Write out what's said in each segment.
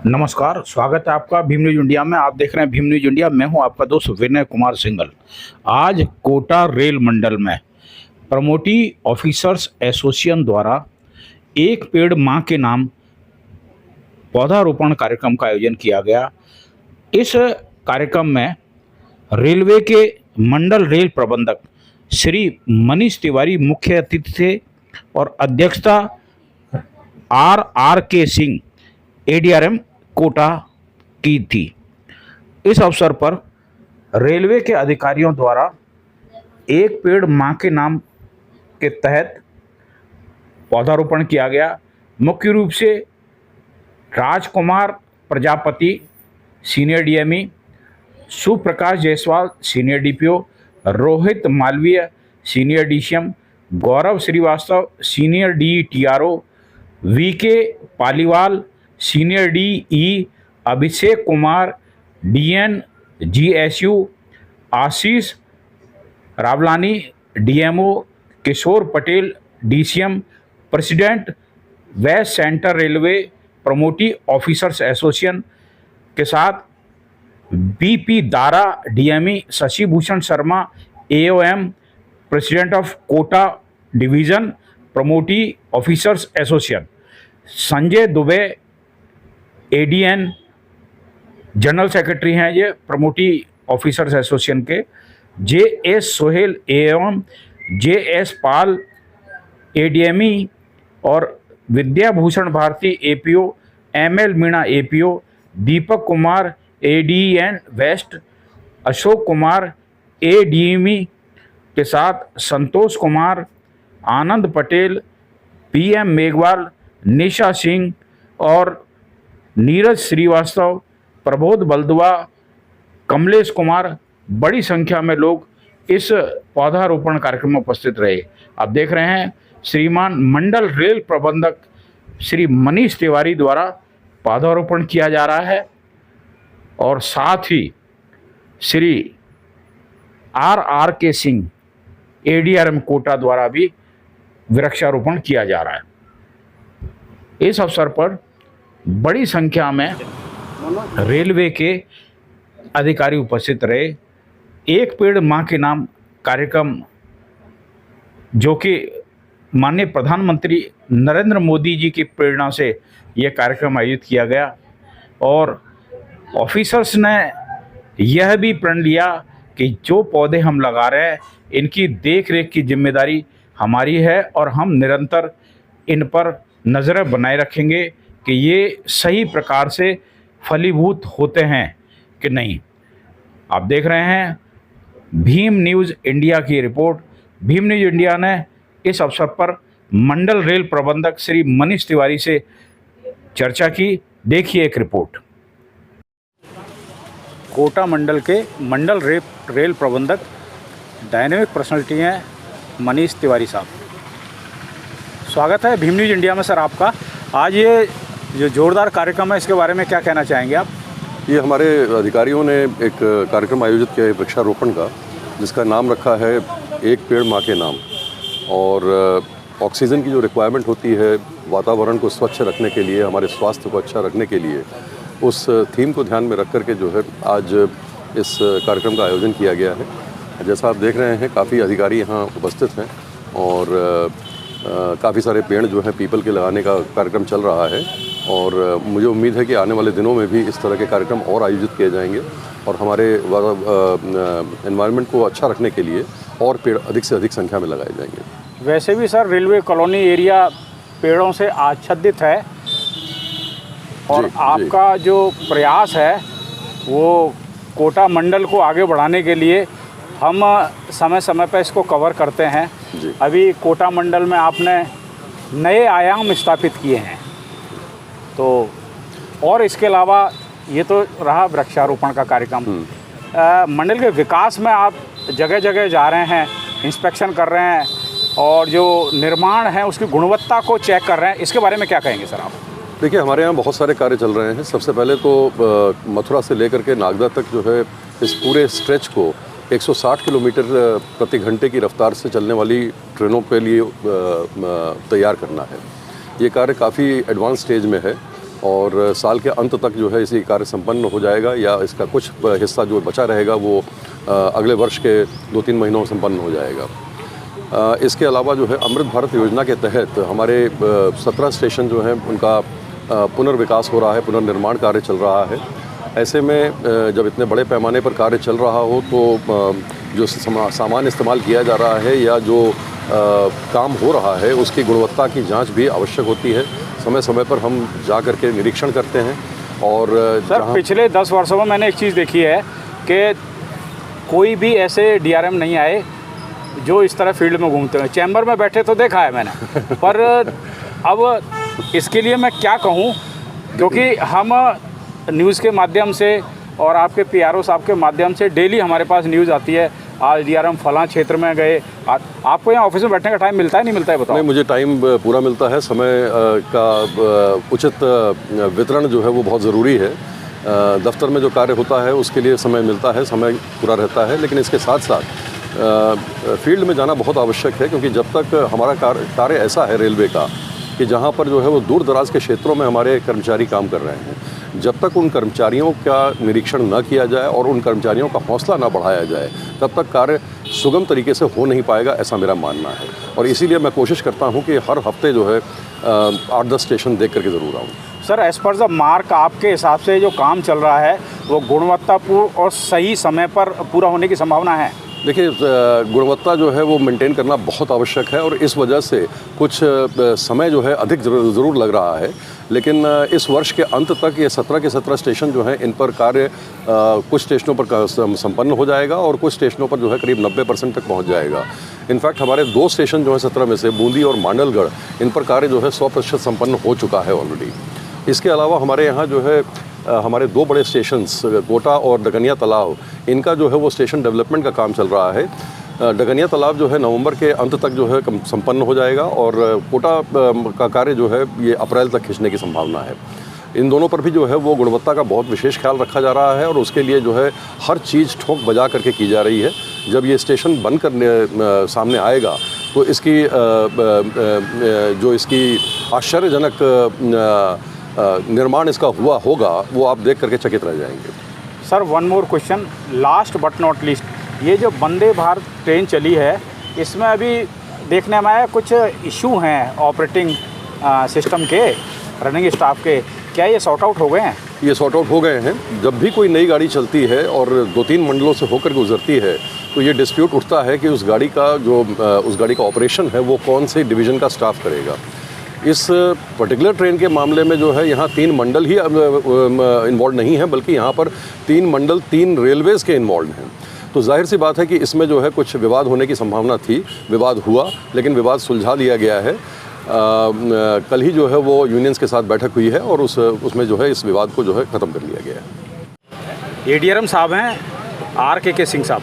नमस्कार, स्वागत है आपका भीम न्यूज इंडिया में। आप देख रहे हैं भीम न्यूज इंडिया। मैं हूं आपका दोस्त विनय कुमार सिंघल। आज कोटा रेल मंडल में प्रमोटी ऑफिसर्स एसोसिएशन द्वारा एक पेड़ मां के नाम पौधारोपण कार्यक्रम का आयोजन किया गया। इस कार्यक्रम में रेलवे के मंडल रेल प्रबंधक श्री मनीष तिवारी मुख्य अतिथि थे और अध्यक्षता RRK सिंह ADRM कोटा की थी। इस अवसर पर रेलवे के अधिकारियों द्वारा एक पेड़ मां के नाम के तहत पौधारोपण किया गया। मुख्य रूप से Rajkumar Prajapati senior DME, Suprakash Jaiswal senior DPO, Rohit Malviya senior DCM, Gaurav Shrivastava senior DTRO, VK Paliwal senior DE, Abhishek Kumar DN GSU, Ashish Rawlani DMO, Kishore Patel DCM, president West Central Railway promotee officers association के साथ BP Dara DME, Shashi Bhushan Sharma AOM, president of Kota division promotee officers association, Sanjay Dubey ADN general secretary हैं ये promotee officers association के, JS Sohail AOM, JS Pal ADME और Vidyabhushan Bharti APO, ML Meena APO, Deepak Kumar ADN west, Ashok Kumar ADME के साथ संतोष कुमार, आनंद Patel, PM Meghwal, Nisha Singh और नीरज श्रीवास्तव, प्रबोध बलदुआ, कमलेश कुमार, बड़ी संख्या में लोग इस पौधारोपण कार्यक्रम में उपस्थित रहे। आप देख रहे हैं श्रीमान मंडल रेल प्रबंधक श्री मनीष तिवारी द्वारा पौधारोपण किया जा रहा है और साथ ही श्री RRK सिंह ADRM कोटा द्वारा भी वृक्षारोपण किया जा रहा है। इस अवसर पर बड़ी संख्या में रेलवे के अधिकारी उपस्थित रहे। एक पेड़ मां के नाम कार्यक्रम जो कि माननीय प्रधानमंत्री नरेंद्र मोदी जी की प्रेरणा से यह कार्यक्रम आयोजित किया गया और ऑफिसर्स ने यह भी प्रण लिया कि जो पौधे हम लगा रहे हैं इनकी देख रेख की जिम्मेदारी हमारी है और हम निरंतर इन पर नज़र बनाए रखेंगे कि ये सही प्रकार से फलीभूत होते हैं कि नहीं। आप देख रहे हैं भीम न्यूज़ इंडिया की रिपोर्ट। भीम न्यूज़ इंडिया ने इस अवसर पर मंडल रेल प्रबंधक श्री मनीष तिवारी से चर्चा की। देखिए एक रिपोर्ट। कोटा मंडल के मंडल रेल प्रबंधक डायनेमिक पर्सनालिटी हैं मनीष तिवारी साहब। स्वागत है भीम न्यूज़ इंडिया में सर आपका। आज ये जो जोरदार कार्यक्रम है इसके बारे में क्या कहना चाहेंगे आप? ये हमारे अधिकारियों ने एक कार्यक्रम आयोजित किया है वृक्षारोपण का, जिसका नाम रखा है एक पेड़ मां के नाम। और ऑक्सीजन की जो रिक्वायरमेंट होती है वातावरण को स्वच्छ रखने के लिए, हमारे स्वास्थ्य को अच्छा रखने के लिए, उस थीम को ध्यान में रख कर के जो है आज इस कार्यक्रम का आयोजन किया गया है। जैसा आप देख रहे हैं काफ़ी अधिकारी यहाँ उपस्थित हैं और काफ़ी सारे पेड़ जो है पीपल के लगाने का कार्यक्रम चल रहा है और मुझे उम्मीद है कि आने वाले दिनों में भी इस तरह के कार्यक्रम और आयोजित किए जाएंगे और हमारे एनवायरनमेंट को अच्छा रखने के लिए और पेड़ अधिक से अधिक संख्या में लगाए जाएंगे। वैसे भी सर रेलवे कॉलोनी एरिया पेड़ों से आच्छादित है और आपका जो प्रयास है वो कोटा मंडल को आगे बढ़ाने के लिए हम समय समय पर इसको कवर करते हैं। अभी कोटा मंडल में आपने नए आयाम स्थापित किए हैं, तो और इसके अलावा ये तो रहा वृक्षारोपण का कार्यक्रम। मंडल के विकास में आप जगह जगह जा रहे हैं, इंस्पेक्शन कर रहे हैं और जो निर्माण है उसकी गुणवत्ता को चेक कर रहे हैं, इसके बारे में क्या कहेंगे सर आप? देखिए, हमारे यहाँ बहुत सारे कार्य चल रहे हैं। सबसे पहले तो मथुरा से लेकर के नागदा तक जो है इस पूरे स्ट्रेच को 160 किलोमीटर प्रति घंटे की रफ्तार से चलने वाली ट्रेनों के लिए तैयार करना है। ये कार्य काफ़ी एडवांस स्टेज में है और साल के अंत तक जो है इसी कार्य संपन्न हो जाएगा, या इसका कुछ हिस्सा जो बचा रहेगा वो अगले वर्ष के 2-3 महीनों में संपन्न हो जाएगा। इसके अलावा जो है अमृत भारत योजना के तहत हमारे 17 स्टेशन जो हैं उनका पुनर्विकास हो रहा है, पुनर्निर्माण कार्य चल रहा है। ऐसे में जब इतने बड़े पैमाने पर कार्य चल रहा हो तो जो सामान इस्तेमाल किया जा रहा है या जो काम हो रहा है उसकी गुणवत्ता की जांच भी आवश्यक होती है। समय समय पर हम जा कर के निरीक्षण करते हैं। और सर पिछले 10 वर्षों में मैंने एक चीज़ देखी है कि कोई भी ऐसे डीआरएम नहीं आए जो इस तरह फील्ड में घूमते हैं। चैम्बर में बैठे तो देखा है मैंने, पर अब इसके लिए मैं क्या कहूँ, क्योंकि हम न्यूज़ के माध्यम से और आपके पीआरओ साहब के माध्यम से डेली हमारे पास न्यूज़ आती है, आज डीआरएम फलां क्षेत्र में गए। आपको यहाँ ऑफिस में बैठने का टाइम मिलता है नहीं मिलता है बताओ? नहीं, मुझे टाइम पूरा मिलता है। समय का उचित वितरण जो है वो बहुत ज़रूरी है। दफ्तर में जो कार्य होता है उसके लिए समय मिलता है, समय पूरा रहता है, लेकिन इसके साथ साथ फील्ड में जाना बहुत आवश्यक है, क्योंकि जब तक हमारा कार्य ऐसा है रेलवे का कि जहाँ पर जो है वो दूर दराज के क्षेत्रों में हमारे कर्मचारी काम कर रहे हैं, जब तक उन कर्मचारियों का निरीक्षण न किया जाए और उन कर्मचारियों का हौसला न बढ़ाया जाए तब तक कार्य सुगम तरीके से हो नहीं पाएगा, ऐसा मेरा मानना है। और इसीलिए मैं कोशिश करता हूं कि हर हफ्ते जो है 8-10 स्टेशन देख करके ज़रूर आऊँ। Sir as per the mark आपके हिसाब से जो काम चल रहा है वो गुणवत्तापूर्ण और सही समय पर पूरा होने की संभावना है? देखिए, गुणवत्ता जो है वो मेंटेन करना बहुत आवश्यक है और इस वजह से कुछ समय जो है अधिक ज़रूर लग रहा है, लेकिन इस वर्ष के अंत तक ये 17 के 17 स्टेशन जो हैं इन पर कार्य कुछ स्टेशनों पर संपन्न हो जाएगा और कुछ स्टेशनों पर जो है करीब 90% तक पहुंच जाएगा। इनफैक्ट हमारे 2 स्टेशन जो हैं 17 में से, बूंदी और मांडलगढ़, इन पर कार्य जो है 100% संपन्न हो चुका है ऑलरेडी। इसके अलावा हमारे यहाँ जो है हमारे 2 बड़े स्टेशंस कोटा और डगनिया तालाब, इनका जो है वो स्टेशन डेवलपमेंट का काम चल रहा है। डगनिया तालाब जो है नवंबर के अंत तक जो है संपन्न हो जाएगा और कोटा का कार्य जो है ये अप्रैल तक खींचने की संभावना है। इन दोनों पर भी जो है वो गुणवत्ता का बहुत विशेष ख्याल रखा जा रहा है और उसके लिए जो है हर चीज़ ठोक बजा करके की जा रही है। जब ये स्टेशन बन कर सामने आएगा तो इसकी जो इसकी आश्चर्यजनक निर्माण इसका हुआ होगा वो आप देख करके चकित रह जाएंगे। Sir one more question, last but not least, ये जो वंदे भारत ट्रेन चली है इसमें अभी देखने में आया कुछ इशू हैं ऑपरेटिंग सिस्टम के, रनिंग स्टाफ के, क्या ये सॉर्ट आउट हो गए हैं? ये सॉर्ट आउट हो गए हैं। जब भी कोई नई गाड़ी चलती है और 2-3 मंडलों से होकर गुजरती है तो ये डिस्प्यूट उठता है कि उस गाड़ी का ऑपरेशन है वो कौन से डिवीज़न का स्टाफ करेगा। इस पर्टिकुलर ट्रेन के मामले में जो है यहाँ 3 मंडल ही इन्वॉल्व नहीं है, बल्कि यहाँ पर 3 मंडल 3 रेलवेज़ के इन्वॉल्व हैं। तो जाहिर सी बात है कि इसमें जो है कुछ विवाद होने की संभावना थी, विवाद हुआ, लेकिन विवाद सुलझा लिया गया है। कल ही जो है वो यूनियंस के साथ बैठक हुई है और उसमें जो है इस विवाद को जो है ख़त्म कर लिया गया है। एडीआरएम साहब हैं RKK सिंह साहब।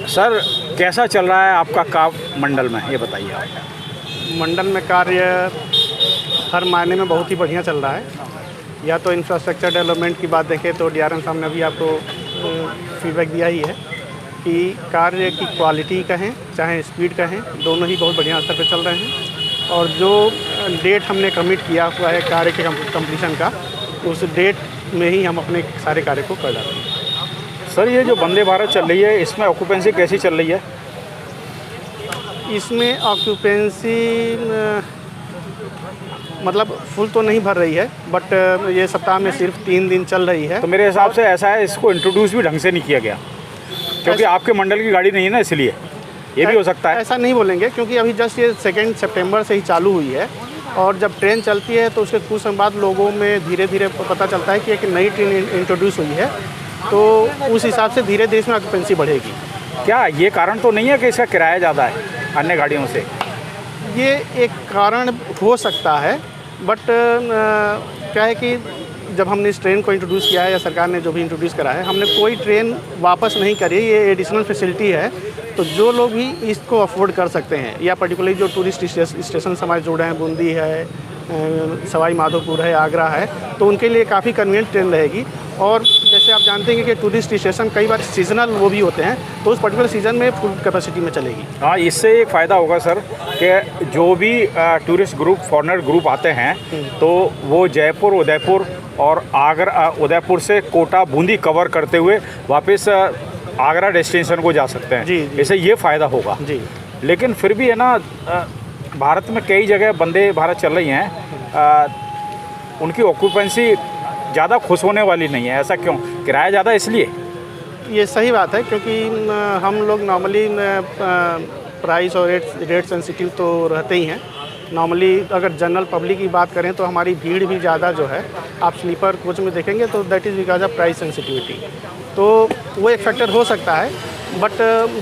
सर कैसा चल रहा है आपका काम मंडल में, ये बताइए आप। मंडल में कार्य हर मायने में बहुत ही बढ़िया चल रहा है। या तो इंफ्रास्ट्रक्चर डेवलपमेंट की बात देखें तो डीआरएम साहब ने अभी आपको फीडबैक दिया ही है कि कार्य की क्वालिटी कहें चाहे स्पीड कहें, दोनों ही बहुत बढ़िया स्तर पर चल रहे हैं। और जो डेट हमने कमिट किया हुआ है कार्य के कंप्लीशन का, उस डेट में ही हम अपने सारे कार्य को कर डालेंगे। सर ये जो वंदे भारत चल रही है इसमें ऑक्यूपेंसी कैसी चल रही है? इसमें ऑक्यूपेंसी मतलब फुल तो नहीं भर रही है, बट ये सप्ताह में सिर्फ 3 दिन चल रही है। तो मेरे हिसाब से ऐसा है, इसको इंट्रोड्यूस भी ढंग से नहीं किया गया, क्योंकि आपके मंडल की गाड़ी नहीं है ना, इसलिए ये भी हो सकता है। ऐसा नहीं बोलेंगे, क्योंकि अभी जस्ट ये 2 सितंबर से ही चालू हुई है और जब ट्रेन चलती है तो उसके कुछ समय बाद लोगों में धीरे धीरे पता चलता है कि एक नई ट्रेन इंट्रोड्यूस हुई है, तो उस हिसाब से धीरे धीरे इसमें ऑक्यूपेंसी बढ़ेगी। क्या ये कारण तो नहीं है कि इसका किराया ज़्यादा है अन्य गाड़ियों से? ये एक कारण हो सकता है, बट क्या है कि जब हमने इस ट्रेन को इंट्रोड्यूस किया है या सरकार ने जो भी इंट्रोड्यूस करा है, हमने कोई ट्रेन वापस नहीं करी। ये एडिशनल फैसिलिटी है, तो जो लोग भी इसको अफोर्ड कर सकते हैं या पर्टिकुलरली जो टूरिस्ट स्टेशन हमारे जुड़े हैं, बूंदी है, सवाई माधोपुर है, आगरा है, तो उनके लिए काफ़ी कन्वीनियंट ट्रेन रहेगी। और जैसे आप जानते हैं कि टूरिस्ट स्टेशन कई बार सीजनल वो भी होते हैं, तो उस पर्टिकुलर सीज़न में फुल कैपेसिटी में चलेगी। हाँ, इससे एक फ़ायदा होगा सर कि जो भी टूरिस्ट ग्रुप, फॉरेनर ग्रुप आते हैं तो वो जयपुर, उदयपुर और आगरा, उदयपुर से कोटा, बूंदी कवर करते हुए वापस आगरा डेस्टिनेशन को जा सकते हैं। जी, जी। इससे ये फ़ायदा होगा। जी, लेकिन फिर भी है ना, भारत में कई जगह वंदे भारत चल रही हैं, उनकी ऑक्यूपेंसी ज़्यादा खुश होने वाली नहीं है। ऐसा क्यों? किराया ज़्यादा इसलिए? ये सही बात है, क्योंकि हम लोग नॉर्मली प्राइस और रेट सेंसिटिव तो रहते ही हैं। नॉर्मली अगर जनरल पब्लिक की बात करें तो हमारी भीड़ भी ज़्यादा जो है, आप स्लीपर कोच में देखेंगे तो that is because of price sensitivity. तो वो एक फैक्टर हो सकता है, बट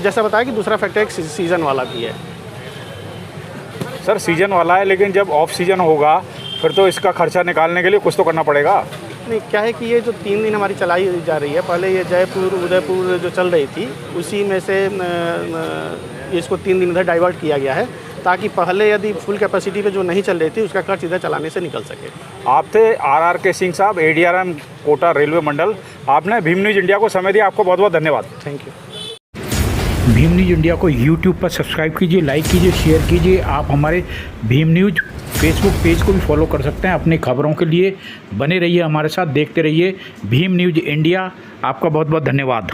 जैसा बताया कि दूसरा फैक्टर एक सीज़न वाला भी है। सर सीज़न वाला है, लेकिन जब ऑफ सीज़न होगा फिर तो इसका खर्चा निकालने के लिए कुछ तो करना पड़ेगा। नहीं, क्या है कि ये जो 3 दिन हमारी चलाई जा रही है, पहले ये जयपुर उदयपुर जो चल रही थी उसी में से इसको 3 दिन इधर डाइवर्ट किया गया है, ताकि पहले यदि फुल कैपेसिटी पे जो नहीं चल रही थी उसका खर्च इधर चलाने से निकल सके। आप थे RRK सिंह साहब, ADRM कोटा रेलवे मंडल। आपने भीम न्यूज़ इंडिया को समय दिया, आपको बहुत बहुत धन्यवाद। Thank you. Bhim news India को यूट्यूब पर सब्सक्राइब कीजिए, लाइक कीजिए, शेयर कीजिए। आप हमारे भीम न्यूज़ फेसबुक पेज को भी फॉलो कर सकते हैं। अपनी खबरों के लिए बने रहिए हमारे साथ, देखते रहिए भीम न्यूज़ इंडिया। आपका बहुत बहुत धन्यवाद।